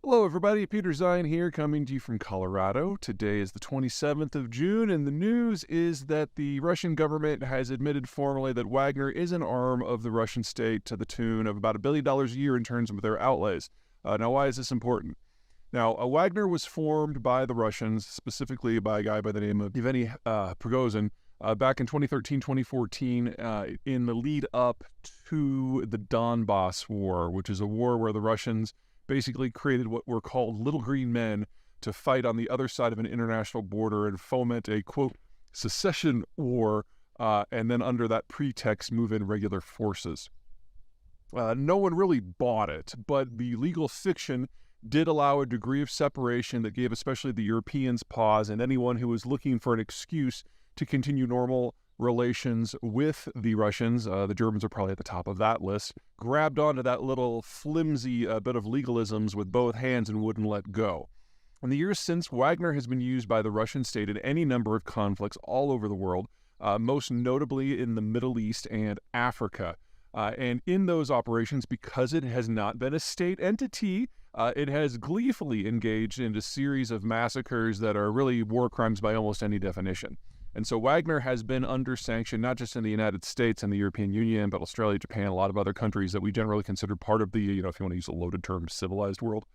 Hello, everybody. Peter Zeihan here, coming to you from Colorado. Today is the 27th of June, and the news is that the Russian government has admitted formally that Wagner is an arm of the Russian state to the tune of about $1 billion a year in terms of their outlays. Now, why is this important? Now, Wagner was formed by the Russians, specifically by a guy by the name of Yevgeny Prigozhin, back in 2013, 2014, in the lead up to the Donbass War, which is a war where the Russians basically created what were called little green men to fight on the other side of an international border and foment a, quote, secession war, and then under that pretext move in regular forces. No one really bought it, but the legal fiction did allow a degree of separation that gave especially the Europeans pause, and anyone who was looking for an excuse to continue normal relations with the Russians, the Germans are probably at the top of that list, grabbed onto that little flimsy bit of legalisms with both hands and wouldn't let go. In the years since, Wagner has been used by the Russian state in any number of conflicts all over the world, most notably in the Middle East and Africa. And in those operations, because it has not been a state entity, it has gleefully engaged in a series of massacres that are really war crimes by almost any definition. And so Wagner has been under sanction, not just in the United States and the European Union, but Australia, Japan, a lot of other countries that we generally consider part of the, if you want to use a loaded term, civilized world.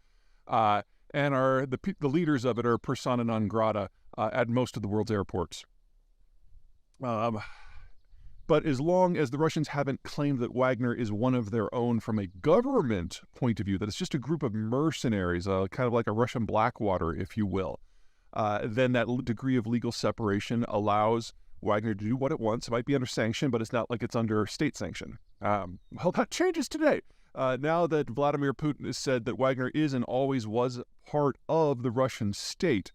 And the leaders of it are persona non grata at most of the world's airports. But as long as the Russians haven't claimed that Wagner is one of their own from a government point of view, that it's just a group of mercenaries, kind of like a Russian Blackwater, if you will, then that degree of legal separation allows Wagner to do what it wants. It might be under sanction, but it's not like it's under state sanction. Well, that changes today. Now that Vladimir Putin has said that Wagner is and always was part of the Russian state.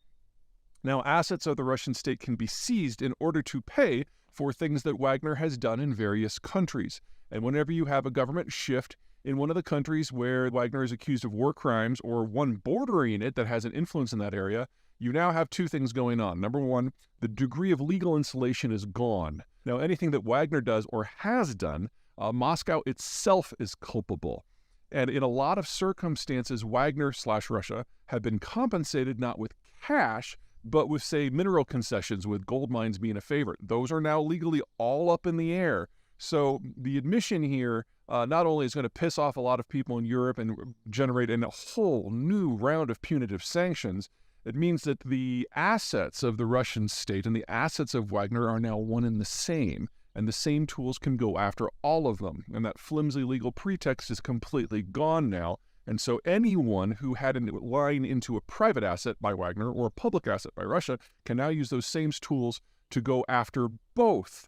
Now, assets of the Russian state can be seized in order to pay for things that Wagner has done in various countries. And whenever you have a government shift in one of the countries where Wagner is accused of war crimes, or one bordering it that has an influence in that area, you now have two things going on. Number one, the degree of legal insulation is gone. Now, anything that Wagner does or has done, Moscow itself is culpable. And in a lot of circumstances, Wagner/Russia have been compensated not with cash, but with, say, mineral concessions, with gold mines being a favorite. Those are now legally all up in the air. So the admission here not only is going to piss off a lot of people in Europe and generate a whole new round of punitive sanctions, it means that the assets of the Russian state and the assets of Wagner are now one and the same, and the same tools can go after all of them. And that flimsy legal pretext is completely gone now. And so anyone who had a line into a private asset by Wagner or a public asset by Russia can now use those same tools to go after both.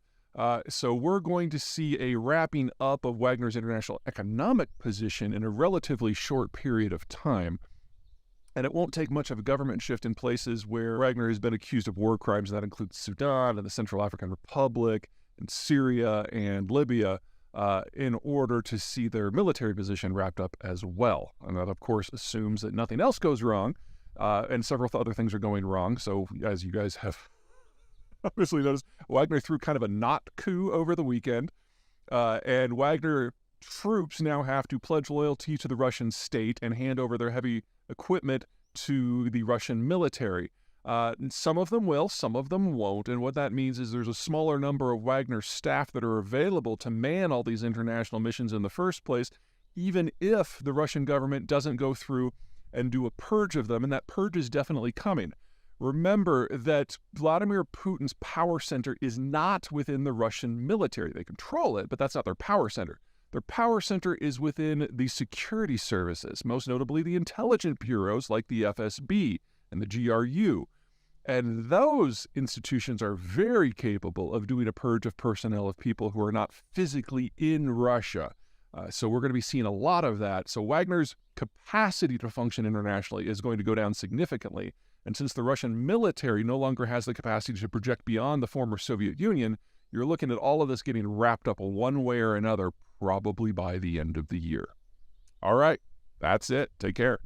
So we're going to see a wrapping up of Wagner's international economic position in a relatively short period of time. And it won't take much of a government shift in places where Wagner has been accused of war crimes. That includes Sudan and the Central African Republic and Syria and Libya, in order to see their military position wrapped up as well. And that, of course, assumes that nothing else goes wrong, and several other things are going wrong. So as you guys have obviously noticed, Wagner threw kind of a not coup over the weekend, and Wagner troops now have to pledge loyalty to the Russian state and hand over their heavy equipment to the Russian military. Some of them will, some of them won't, and what that means is there's a smaller number of Wagner staff that are available to man all these international missions in the first place, even if the Russian government doesn't go through and do a purge of them, and that purge is definitely coming. Remember that Vladimir Putin's power center is not within the Russian military. They control it, but that's not their power center. Their power center is within the security services, most notably the intelligence bureaus like the FSB and the GRU. And those institutions are very capable of doing a purge of personnel of people who are not physically in Russia. So we're going to be seeing a lot of that. So Wagner's capacity to function internationally is going to go down significantly. And since the Russian military no longer has the capacity to project beyond the former Soviet Union, you're looking at all of this getting wrapped up one way or another, probably by the end of the year. All right, that's it. Take care.